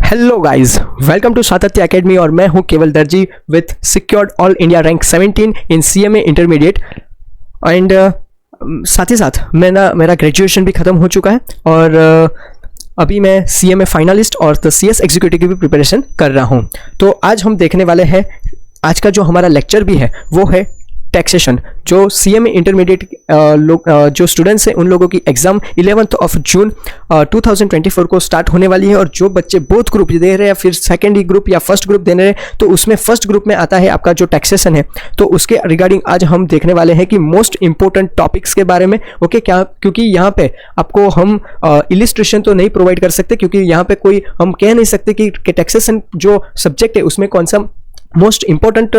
Hello guys, welcome to सातत्य academy और मैं हूं केवल दर्जी with secured all India rank 17 in CMA intermediate and साथ ही साथ मेरा ग्रेजुएशन भी ख़त्म हो चुका है और अभी मैं सीएमए फाइनलिस्ट और द सीएस एग्जीक्यूटिव की भी प्रिपरेशन कर रहा हूं। तो आज हम देखने वाले हैं, आज का जो हमारा लेक्चर भी है वो है टैक्सेशन। जो सीएमए इंटरमीडिएट जो स्टूडेंट्स हैं उन लोगों की एग्ज़ाम 11 ऑफ जून 2024 को स्टार्ट होने वाली है और जो बच्चे बोथ ग्रुप दे रहे हैं या फिर सेकेंड ग्रुप या फर्स्ट ग्रुप दे रहे हैं तो उसमें फर्स्ट ग्रुप में आता है आपका जो टैक्सेशन है। तो उसके रिगार्डिंग आज हम देखने वाले हैं कि मोस्ट इंपॉर्टेंट टॉपिक्स के बारे में। ओके, क्या क्योंकि यहाँ पे आपको हम इलिस्ट्रेशन तो नहीं प्रोवाइड कर सकते, क्योंकि यहाँ पे कोई हम कह नहीं सकते कि टैक्सेशन जो सब्जेक्ट है उसमें कौन सा मोस्ट इंपॉर्टेंट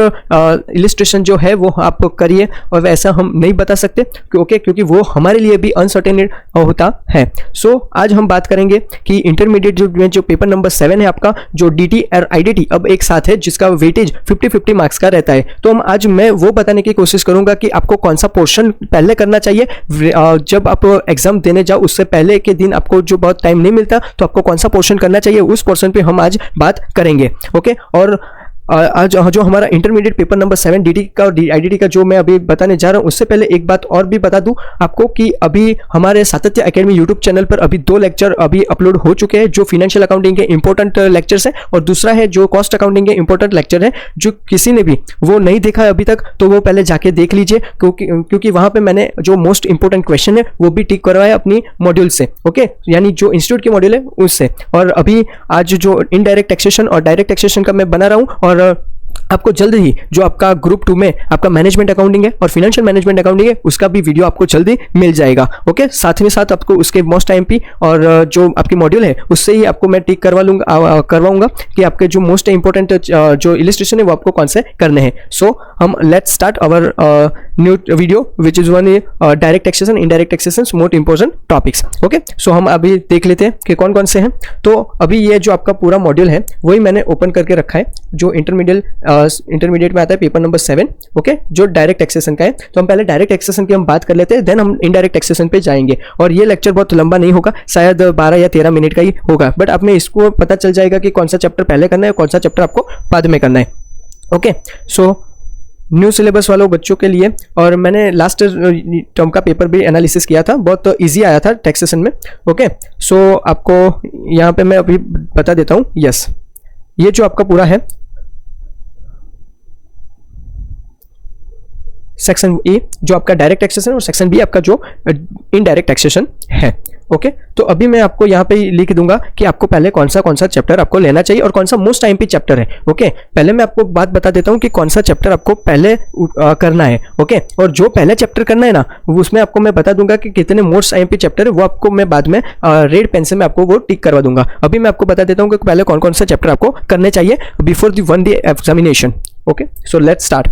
इलिस्ट्रेशन जो है वो आप करिए, और वैसा हम नहीं बता सकते क्योंकि वो हमारे लिए भी अनसर्टेन होता है। सो आज हम बात करेंगे कि इंटरमीडिएट जो पेपर नंबर 7 है आपका, जो डीटी और आईडीटी अब एक साथ है जिसका वेटेज 50-50 मार्क्स का रहता है। तो आज मैं वो बताने की कोशिश करूंगा कि आपको कौन सा पोर्शन पहले करना चाहिए। जब आप एग्जाम देने जाओ उससे पहले के दिन आपको जो बहुत टाइम नहीं मिलता तो आपको कौन सा पोर्शन करना चाहिए, उस पोर्शन पे हम आज बात करेंगे। ओके, और आज जो हमारा इंटरमीडिएट पेपर नंबर 7 डीटी का और आईडीटी का जो मैं अभी बताने जा रहा हूं, उससे पहले एक बात और भी बता दूं आपको कि अभी हमारे सातत्य एकेडमी यूट्यूब चैनल पर अभी 2 लेक्चर अभी अपलोड हो चुके हैं, जो फाइनेंशियल अकाउंटिंग के इंपॉर्टेंट लेक्चर्स हैं और दूसरा है जो कॉस्ट अकाउंटिंग के इंपॉर्टेंट लेक्चर है। जो किसी ने भी वो नहीं देखा है अभी तक तो वो पहले जाके देख लीजिए, क्योंकि वहां पर मैंने जो मोस्ट इंपॉर्टेंट क्वेश्चन है वो भी टिक करवाया अपनी मॉड्यूल से। ओके, यानी जो इंस्टीट्यूट की मॉड्यूल है उससे। और अभी आज जो इनडायरेक्ट टैक्सेशन और डायरेक्ट टैक्सेशन का मैं बना रहा हूँ, और आपको जल्द ही जो आपका ग्रुप 2 में आपका मैनेजमेंट अकाउंटिंग है और फाइनेंशियल मैनेजमेंट अकाउंटिंग है उसका भी वीडियो आपको जल्दी मिल जाएगा। ओके, साथ में साथ आपको उसके मोस्ट आईएमपी और जो आपकी मॉड्यूल है उससे ही आपको मैं टिक करवाऊंगा कि आपके जो मोस्ट इंपॉर्टेंट जो इलिस्ट्रेशन है वो आपको कौन से करने हैं। सो हम let's start our new video which is one direct taxation, indirect taxation, most important topics. Okay, so हम अभी देख लेते हैं कि कौन कौन से हैं। तो अभी ये जो आपका पूरा मॉड्यूल है वही मैंने ओपन करके रखा है, जो इंटरमीडिएट में आता है पेपर नंबर 7। ओके, जो डायरेक्ट टैक्सेशन का है। तो हम पहले डायरेक्ट टैक्सेशन की हम बात कर लेते हैं, देन हम इनडायरेक्ट टैक्सेशन पे जाएंगे। और ये लेक्चर बहुत लंबा नहीं होगा, शायद 12 या 13 मिनट का ही होगा, बट आप में इसको पता चल जाएगा कि कौन सा चैप्टर पहले करना है, कौन सा चैप्टर आपको बाद में करना है। ओके, सो न्यू सिलेबस वालों बच्चों के लिए, और मैंने लास्ट टर्म का पेपर भी एनालिसिस किया था, बहुत इजी आया था टैक्सेशन में। ओके, सो आपको यहाँ पे मैं अभी बता देता हूँ। यस, ये जो आपका पूरा है सेक्शन ए जो आपका डायरेक्ट टैक्सेशन और सेक्शन बी आपका जो इनडायरेक्ट टैक्सेशन है। ओके, तो अभी मैं आपको यहाँ पे लिख दूंगा कि आपको पहले कौन सा चैप्टर आपको लेना चाहिए और कौन सा मोस्ट आईएमपी चैप्टर है। ओके, पहले मैं आपको बात बता देता हूँ कि कौन सा चैप्टर आपको पहले करना है। ओके, और जो पहले चैप्टर करना है ना उसमें आपको मैं बता दूंगा कि कितने मोस्ट आईएमपी चैप्टर है, वो आपको मैं बाद में रेड पेन से मैं आपको वो टिक करवा दूंगा। अभी मैं आपको बता देता हूँ कि पहले कौन कौन सा चैप्टर आपको करने चाहिए before the 1 day examination. Okay, so let's start.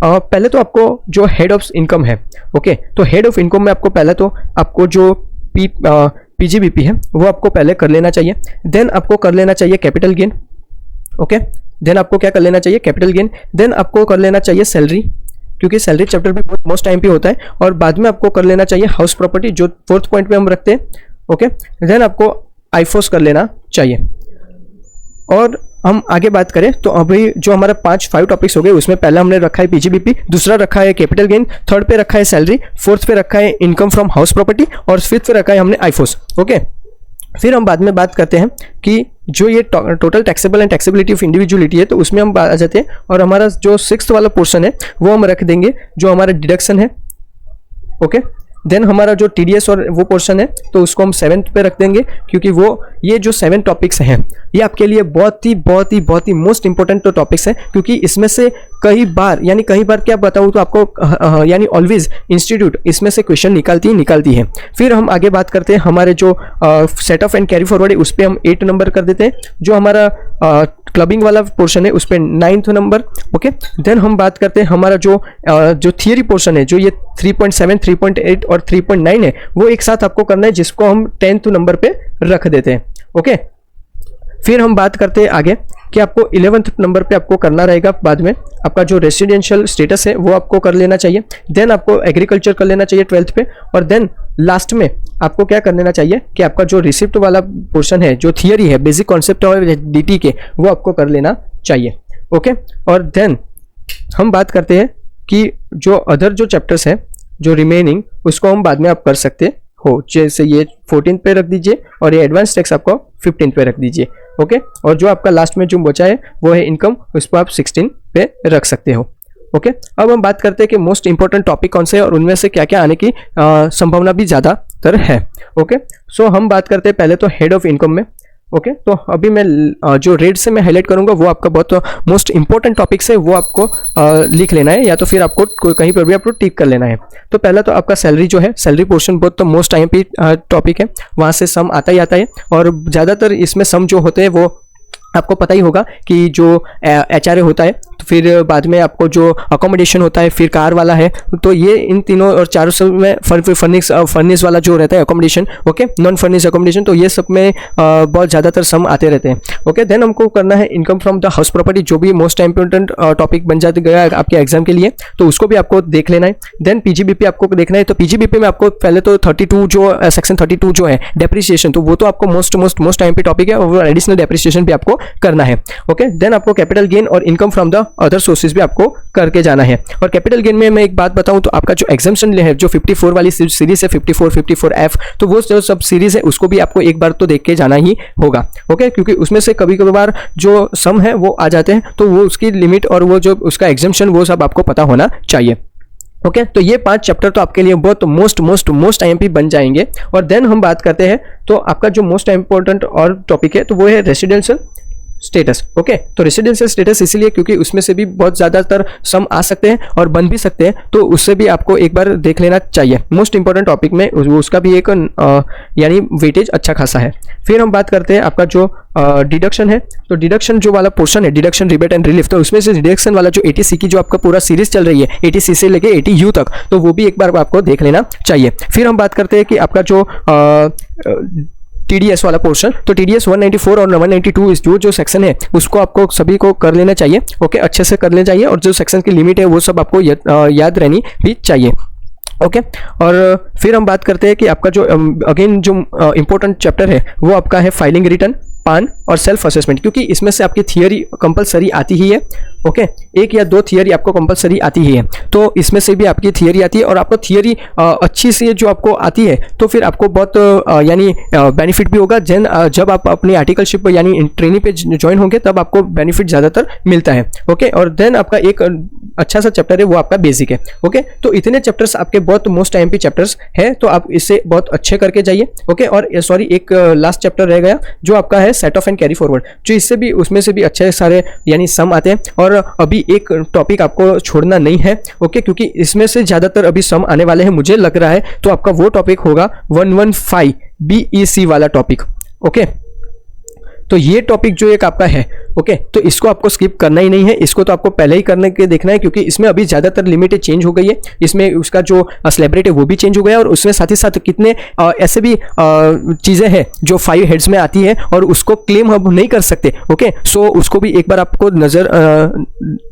पहले तो आपको जो हेड ऑफ इनकम है, ओके, तो हेड ऑफ इनकम में आपको पहले तो आपको जो पीजीबीपी है वो आपको पहले कर लेना चाहिए। देन आपको कर लेना चाहिए कैपिटल गेन। ओके, देन आपको क्या कर लेना चाहिए, कैपिटल गेन। देन आपको कर लेना चाहिए सैलरी, क्योंकि सैलरी चैप्टर भी बहुत मोस्ट आईएमपी होता है। और बाद में आपको कर लेना चाहिए हाउस प्रॉपर्टी, जो 4th पॉइंट पे हम रखते हैं। ओके, देन आपको आईफोस कर लेना चाहिए। और हम आगे बात करें तो अभी जो हमारा 5 टॉपिक्स हो गए उसमें पहला हमने रखा है पीजीबीपी, दूसरा रखा है कैपिटल गेन, थर्ड पे रखा है सैलरी, फोर्थ पे रखा है इनकम फ्रॉम हाउस प्रॉपर्टी और फिफ्थ पे रखा है हमने आईफोस। ओके, फिर हम बाद में बात करते हैं कि जो ये total taxable and taxability of individuality है तो उसमें हम आ जाते हैं, और हमारा जो 6th वाला पोर्शन है वो हम रख देंगे जो हमारा डिडक्शन है। ओके, देन हमारा जो टीडीएस और वो पोर्शन है तो उसको हम 7th पे रख देंगे, क्योंकि वो ये जो 7 टॉपिक्स हैं ये आपके लिए बहुत ही मोस्ट इंपॉर्टेंट टॉपिक्स हैं, क्योंकि इसमें से कई बार क्या बताऊँ तो आपको यानी ऑलवेज इंस्टीट्यूट इसमें से क्वेश्चन निकालती है। फिर हम आगे बात करते हैं हमारे जो set of and carry forward है उस पर हम 8 नंबर कर देते हैं। जो हमारा क्लबिंग वाला पोर्शन है उस पर 9th नंबर। ओके, देन हम बात करते हैं हमारा जो थियरी पोर्शन है, जो ये 3.7, 3.8 और 3.9 है, वो एक साथ आपको करना है, जिसको हम 10th नंबर पे रख देते हैं। ओके, फिर हम बात करते हैं आगे कि आपको 11th नंबर पे आपको करना रहेगा बाद में आपका जो रेसिडेंशियल स्टेटस है वो आपको कर लेना चाहिए। देन आपको एग्रीकल्चर कर लेना चाहिए 12th पे, और देन लास्ट में आपको क्या कर लेना चाहिए कि आपका जो रिसिप्ट वाला पोर्शन है, जो थियरी है, बेसिक कॉन्सेप्ट है डीटी के, वो आपको कर लेना चाहिए। ओके, और देन हम बात करते हैं कि जो अदर जो चैप्टर्स है जो रिमेनिंग, उसको हम बाद में आप कर सकते हो। जैसे ये 14 पे रख दीजिए और ये एडवांस टैक्स आपको 15 पे रख दीजिए। ओके, और जो आपका लास्ट में जो बचा है वो है इनकम, उसको आप 16 पे रख सकते हो। ओके, अब हम बात करते हैं कि मोस्ट इंपॉर्टेंट टॉपिक कौन से हैं और उनमें से क्या क्या आने की संभावना भी ज़्यादातर है। ओके, सो हम बात करते हैं पहले तो हेड ऑफ इनकम में। ओके, तो अभी मैं जो रेड से मैं हाईलाइट करूंगा वो आपका बहुत मोस्ट इंपॉर्टेंट टॉपिक्स है, वो आपको लिख लेना है या तो फिर आपको कहीं पर भी आपको टिक कर लेना है। तो पहला तो आपका सैलरी जो है, सैलरी पोर्शन बहुत तो मोस्ट आईएमपी टॉपिक है, वहाँ से सम आता ही आता है, और ज़्यादातर इसमें सम जो होते हैं वो आपको पता ही होगा कि जो एचआरए होता है, तो फिर बाद में आपको जो अकोमोडेशन होता है, फिर कार वाला है, तो ये इन तीनों और चारों सब में फर्निश वाला जो रहता है accommodation, okay, non furnish accommodation, तो ये सब में बहुत ज़्यादातर सम आते रहते हैं। ओके, देन हमको करना है income from the house property, जो भी मोस्ट इंपॉर्टेंट टॉपिक बन जाते गया आपके एग्जाम के लिए, तो उसको भी आपको देख लेना है। देन पीजीबीपी आपको देखना है, तो पीजीबीपी में आपको पहले तो 32 जो सेक्शन 32 जो है डेप्रिसिएशन, तो वो तो आपको मोस्ट आईएमपी टॉपिक है, और एडिशनल डेप्रिसिएशन भी आपको करना है। ओके, देन आपको कैपिटल गेन और income from the other sources भी आपको करके जाना है। और कैपिटल गेन में मैं एक बात बताऊं तो आपका जो एग्जाम्पशन है, जो 54 वाली सीरीज है, 54, 54F, तो वो जो सब सीरीज है उसको भी आपको एक बार तो देख के जाना ही होगा। ओके, क्योंकि उसमें से कभी कभार जो सम है वो आ जाते हैं, तो वो उसकी लिमिट और वो जो उसका एग्जाम्पशन वो सब आपको पता होना चाहिए। ओके, तो ये 5 चैप्टर तो आपके लिए बहुत मोस्ट आईएमपी बन जाएंगे। और देन हम बात करते हैं तो आपका जो मोस्ट इंपॉर्टेंट और टॉपिक है तो वो है रेसिडेंशियल स्टेटस। ओके, तो रेसिडेंशियल स्टेटस इसलिए क्योंकि उसमें से भी बहुत ज़्यादातर सम आ सकते हैं और बन भी सकते हैं, तो उससे भी आपको एक बार देख लेना चाहिए। मोस्ट इंपॉर्टेंट टॉपिक में उसका भी एक यानी वेटेज अच्छा खासा है। फिर हम बात करते हैं आपका जो डिडक्शन है, तो डिडक्शन जो वाला पोर्शन है, डिडक्शन रिबेट एंड रिलीफ, तो उसमें से डिडक्शन वाला जो 80C की जो आपका पूरा सीरीज चल रही है 80C से लेके 80U तक, तो वो भी एक बार आपको देख लेना चाहिए। फिर हम बात करते हैं कि आपका जो TDS वाला पोर्शन, तो TDS 194 और 192 जो सेक्शन है उसको आपको सभी को कर लेना चाहिए। ओके, अच्छे से कर लेना चाहिए, और जो सेक्शन की लिमिट है वो सब आपको याद रहनी भी चाहिए। ओके, और फिर हम बात करते हैं कि आपका जो अगेन जो इंपॉर्टेंट चैप्टर है वो आपका है फाइलिंग रिटर्न, पान और सेल्फ असेसमेंट, क्योंकि इसमें से आपकी थियरी कंपलसरी आती ही है। ओके, 1 या 2 थियरी आपको कंपलसरी आती ही है, तो इसमें से भी आपकी थियरी आती है, और आपको थियरी अच्छी से जो आपको आती है तो फिर आपको बहुत यानी बेनिफिट भी होगा। जब आप अपनी आर्टिकलशिप यानी ट्रेनिंग पे ज्वाइन होंगे तब आपको बेनिफिट ज़्यादातर मिलता है। ओके, और देन आपका एक अच्छा सा चैप्टर है वो आपका बेसिक है। ओके, तो इतने चैप्टर्स आपके बहुत मोस्ट आईएमपी चैप्टर्स है, तो आप इसे बहुत अच्छे करके जाइए। ओके, और सॉरी एक लास्ट चैप्टर रह गया जो आपका है set of and carry forward, जो इससे भी उसमें से भी अच्छे सारे यानी सम आते हैं, और अभी एक टॉपिक आपको छोड़ना नहीं है। ओके, क्योंकि इसमें से ज़्यादातर अभी सम आने वाले हैं मुझे लग रहा है, तो आपका वो टॉपिक होगा 115 BEC वाला टॉपिक। ओके, तो ये टॉपिक जो एक आपका है, ओके, तो इसको आपको स्किप करना ही नहीं है, इसको तो आपको पहले ही करने के देखना है, क्योंकि इसमें अभी ज़्यादातर लिमिटें चेंज हो गई है, इसमें उसका जो स्लैब है वो भी चेंज हो गया, और उसमें साथ ही साथ कितने ऐसे भी चीज़ें हैं जो 5 हेड्स में आती है और उसको क्लेम हम नहीं कर सकते। ओके, सो उसको भी एक बार आपको नज़र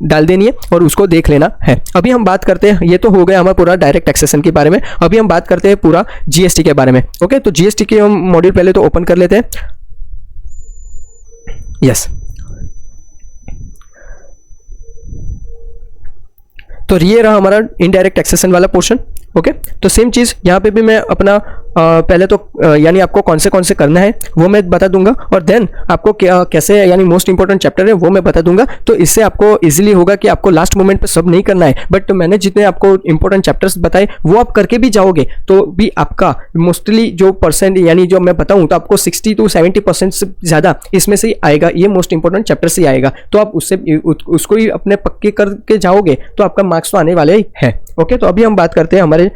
डाल देनी है और उसको देख लेना है। अभी हम बात करते हैं, ये तो हो गया हमारा पूरा डायरेक्ट टैक्सेशन के बारे में, अभी हम बात करते हैं पूरा GST के बारे में। ओके, तो GST के हम मॉड्यूल पहले तो ओपन कर लेते हैं। यस, तो ये रहा हमारा इनडायरेक्ट टैक्सेशन वाला पोर्शन। ओके, तो सेम चीज़ यहाँ पे भी मैं अपना पहले तो यानी आपको कौन से करना है वो मैं बता दूंगा, और देन आपको कैसे यानी मोस्ट इंपॉर्टेंट चैप्टर है वो मैं बता दूंगा, तो इससे आपको इजीली होगा कि आपको लास्ट मोमेंट पे सब नहीं करना है। बट मैंने जितने आपको इंपॉर्टेंट चैप्टर्स बताए वो आप करके भी जाओगे तो भी आपका मोस्टली जो परसेंट यानी जो मैं बताऊँ तो आपको 60 to 70% से ज़्यादा इसमें से ही आएगा, ये मोस्ट इंपॉर्टेंट चैप्टर से ही आएगा। तो आप उसको ही अपने पक्के करके जाओगे तो आपका मार्क्स तो आने वाले ही है। ओके, तो अभी हम बात करते हैं हमारे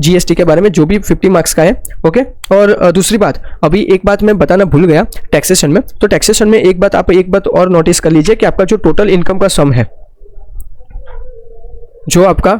GST के बारे में जो भी 50 मार्क्स का है। ओके, और दूसरी बात, अभी एक बात मैं बताना भूल गया टैक्सेशन में, तो टैक्सेशन में एक बात और नोटिस कर लीजिए कि आपका जो टोटल इनकम का सम है, जो आपका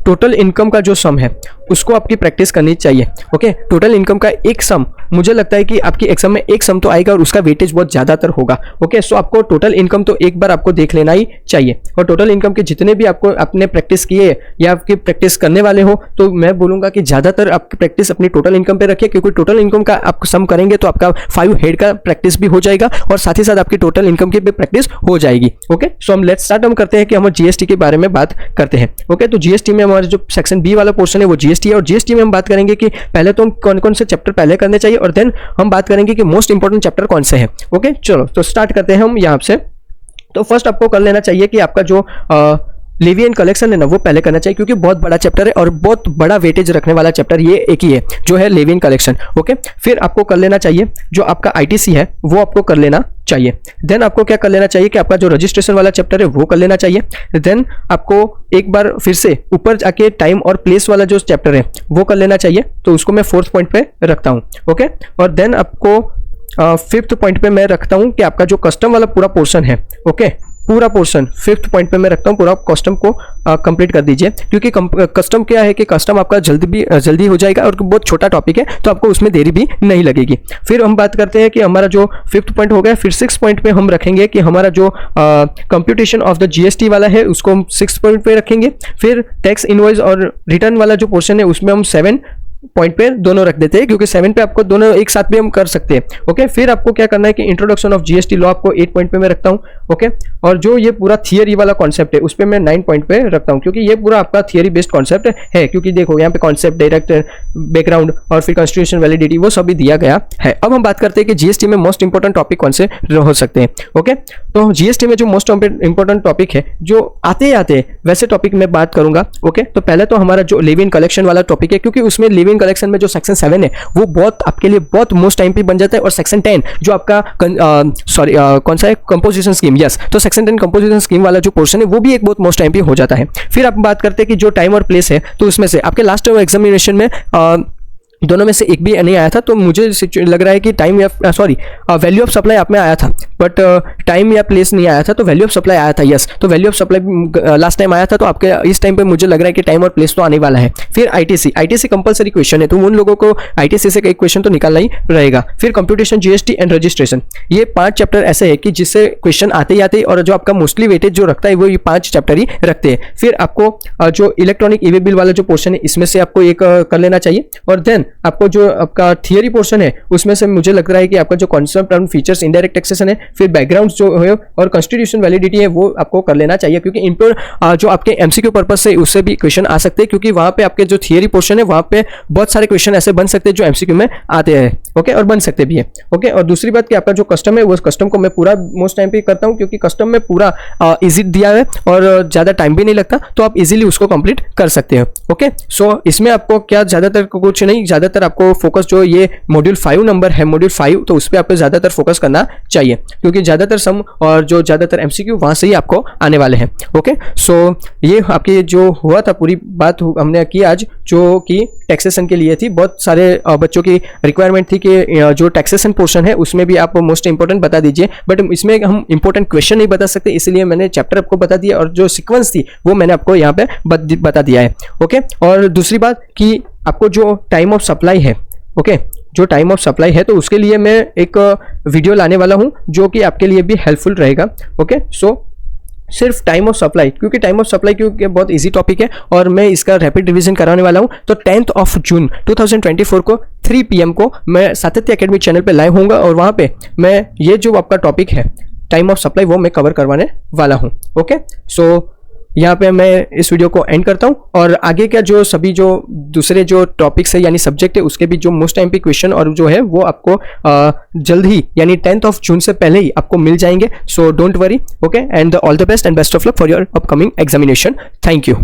टोटल इनकम का जो सम है उसको आपकी प्रैक्टिस करनी चाहिए। ओके, टोटल इनकम का एक सम मुझे लगता है कि आपकी एग्जाम में एक सम तो आएगा और उसका वेटेज बहुत ज़्यादातर होगा। ओके, सो आपको टोटल इनकम तो एक बार आपको देख लेना ही चाहिए, और टोटल इनकम के जितने भी आपको आपने प्रैक्टिस किए या आपकी प्रैक्टिस करने वाले हो, तो मैं बोलूँगा कि ज़्यादातर आपकी प्रैक्टिस अपनी टोटल इनकम पे रखिए, क्योंकि टोटल इनकम का आप सम करेंगे तो आपका 5 हेड का प्रैक्टिस भी हो जाएगा और साथ ही साथ आपकी टोटल इनकम की भी प्रैक्टिस हो जाएगी। ओके, सो हम लेट्स स्टार्ट। हम करते हैं कि हम जीएसटी के बारे में बात करते हैं। ओके, तो जीएसटी में हमारा जो सेक्शन बी वाला पोर्शन है वो जीएसटी है, और जीएसटी में हम बात करेंगे कि पहले तो हम कौन कौन से चैप्टर पहले करने चाहिए और देन हम बात करेंगे कि मोस्ट इंपॉर्टेंट चैप्टर कौन से हैं। ओके, चलो तो स्टार्ट करते हैं हम यहाँ से। तो फर्स्ट आपको कर लेना चाहिए कि आपका जो लेवी एंड कलेक्शन है ना वो पहले करना चाहिए, क्योंकि बहुत बड़ा चैप्टर है और बहुत बड़ा वेटेज रखने वाला चैप्टर ये एक ही है जो है लेवी एंड कलेक्शन। ओके, फिर आपको कर लेना चाहिए जो आपका आईटीसी है वो आपको कर लेना चाहिए। देन आपको क्या कर लेना चाहिए कि आपका जो रजिस्ट्रेशन वाला चैप्टर है वो कर लेना चाहिए। देन आपको एक बार फिर से ऊपर जाके टाइम और प्लेस वाला जो चैप्टर है वो कर लेना चाहिए, तो उसको मैं 4th पॉइंट पे रखता हूँ। ओके, और देन आपको 5th पॉइंट पे मैं रखता हूँ कि आपका जो कस्टम वाला पूरा पोर्शन है, ओके, पूरा पोर्शन 5th पॉइंट पे मैं रखता हूँ, पूरा कस्टम को कंप्लीट कर दीजिए, क्योंकि कस्टम क्या है कि कस्टम आपका जल्दी हो जाएगा और बहुत छोटा टॉपिक है तो आपको उसमें देरी भी नहीं लगेगी। फिर हम बात करते हैं कि हमारा जो 5th पॉइंट हो गया, फिर 6th पॉइंट पे हम रखेंगे कि हमारा जो कंप्यूटेशन ऑफ द जीएसटी वाला है उसको हम 6th पॉइंट पे रखेंगे। फिर टैक्स इनवॉइस और रिटर्न वाला जो पोर्शन है उसमें हम 7 पॉइंट पे दोनों रख देते हैं, क्योंकि 7 पे आपको दोनों एक साथ भी हम कर सकते हैं। ओके, फिर आपको क्या करना है कि इंट्रोडक्शन ऑफ जीएसटी लॉ आपको 8 पॉइंट पे मैं रखता हूँ। ओके, और जो ये पूरा थियरी वाला कॉन्सेप्ट है उस पर मैं 9 पॉइंट पे रखता हूँ, क्योंकि ये पूरा आपका थियरी बेस्ड कॉन्सेप्ट है। क्योंकि देखो यहाँ पे कॉन्सेप्ट, डायरेक्ट बैकग्राउंड और फिर कॉन्स्टिट्यूशन वैलिडिटी वो सभी दिया गया है। अब हम बात करते हैं कि जीएसटी में मोस्ट इंपॉर्टेंट टॉपिक कौन से हो सकते हैं। ओके, तो जीएसटी में जो मोस्ट इंपॉर्टेंट टॉपिक है जो आते वैसे टॉपिक में बात करूंगा। ओके, तो पहले तो हमारा जो लेवी इन कलेक्शन वाला टॉपिक है, क्योंकि उसमें लेवी इन कलेक्शन में जो सेक्शन 7 है वो बहुत आपके लिए बहुत मोस्ट टाइम पे बन जाता है, और सेक्शन 10 जो आपका कौन सा है, कंपोजिशन स्कीम, यस, तो सेक्शन 10 कंपोजिशन स्कीम वाला जो पोर्शन है वो भी एक बहुत मोस्ट टाइम पे हो जाता है। फिर आप बात करते हैं कि जो टाइम और प्लेस है, तो उसमें से आपके लास्ट एग्जामिनेशन में दोनों में से एक भी नहीं आया था, तो मुझे लग रहा है कि टाइम या वैल्यू ऑफ सप्लाई आप में आया था, बट टाइम या प्लेस नहीं आया था, तो वैल्यू ऑफ सप्लाई आया था। यस, तो value of supply last time आया था, तो आपके इस टाइम पे मुझे लग रहा है कि टाइम और प्लेस तो आने वाला है। फिर आईटीसी कंपलसरी क्वेश्चन है, तो उन लोगों को आईटीसी से एक क्वेश्चन तो निकालना ही रहेगा। फिर कंप्यूटेशन, जीएसटी एंड रजिस्ट्रेशन, ये 5 चैप्टर ऐसे है कि जिससे क्वेश्चन आते ही आते, और जो आपका मोस्टली वेटेज जो रखता है वो ये 5 चैप्टर ही रखते हैं। फिर आपको जो इलेक्ट्रॉनिक ई वे बिल वाला जो पोर्शन है इसमें से आपको एक कर लेना चाहिए, और देन आपको जो आपका थियरी पोर्शन है उसमें से मुझे लग रहा है कि आपका जो concept and features indirect taxation है, फिर बैकग्राउंड जो है और कॉन्स्टिट्यूशन वैलिडिटी है वो आपको कर लेना चाहिए, क्योंकि इन पर जो आपके एमसीक्यू पर्पस से उससे भी क्वेश्चन आ सकते हैं, क्योंकि वहां पे आपके जो थियरी पोर्शन है वहां पे बहुत सारे क्वेश्चन ऐसे बन सकते हैं जो एमसीक्यू में आते हैं। ओके, और बन सकते भी है। ओके, और दूसरी बात कि आपका जो कस्टम है वो कस्टम को मैं पूरा मोस्ट टाइम पे करता हूँ, क्योंकि कस्टम में पूरा इजी दिया है और ज्यादा टाइम भी नहीं लगता, तो आप इजीली उसको कंप्लीट कर सकते हो। ओके, सो इसमें आपको क्या ज्यादातर कुछ नहीं, ज्यादातर आपको फोकस जो ये मॉड्यूल 5 नंबर है, मॉड्यूल 5, तो उस पर आपको ज्यादातर फोकस करना चाहिए, क्योंकि ज्यादातर सम और जो ज्यादातर एमसीक्यू वहां से ही आपको आने वाले हैं। ओके, सो ये आपकी जो हुआ था पूरी बात हमने की आज, जो कि टैक्सेशन के लिए थी। बहुत सारे बच्चों की रिक्वायरमेंट थी कि जो टैक्सेशन पोर्शन है उसमें भी आप मोस्ट इंपॉर्टेंट बता दीजिए, बट इसमें हम इंपॉर्टेंट क्वेश्चन नहीं बता सकते, इसलिए मैंने चैप्टर आपको बता दिया और जो सीक्वेंस थी वो मैंने आपको यहाँ पे बता दिया है। ओके, और दूसरी बात कि आपको जो टाइम ऑफ सप्लाई है, ओके, जो टाइम ऑफ सप्लाई है, तो उसके लिए मैं एक वीडियो लाने वाला हूं जो कि आपके लिए भी हेल्पफुल रहेगा। ओके, सो सिर्फ टाइम ऑफ सप्लाई, क्योंकि टाइम ऑफ सप्लाई क्योंकि बहुत इजी टॉपिक है और मैं इसका रैपिड रिवीजन कराने वाला हूं, तो 10 जून 2024 को 3 PM को मैं सातत्य एकेडमी चैनल पे लाइव होऊंगा, और वहां पे मैं ये जो आपका टॉपिक है टाइम ऑफ सप्लाई वो मैं कवर करवाने वाला हूं। ओके, सो यहाँ पे मैं इस वीडियो को एंड करता हूँ, और आगे का जो सभी जो दूसरे जो टॉपिक्स है यानी सब्जेक्ट है उसके भी जो मोस्ट टाइम पे क्वेश्चन और जो है वो आपको जल्द ही यानी 10 जून से पहले ही आपको मिल जाएंगे। So don't worry. Okay, and all the best and best of luck for your upcoming examination. Thank you.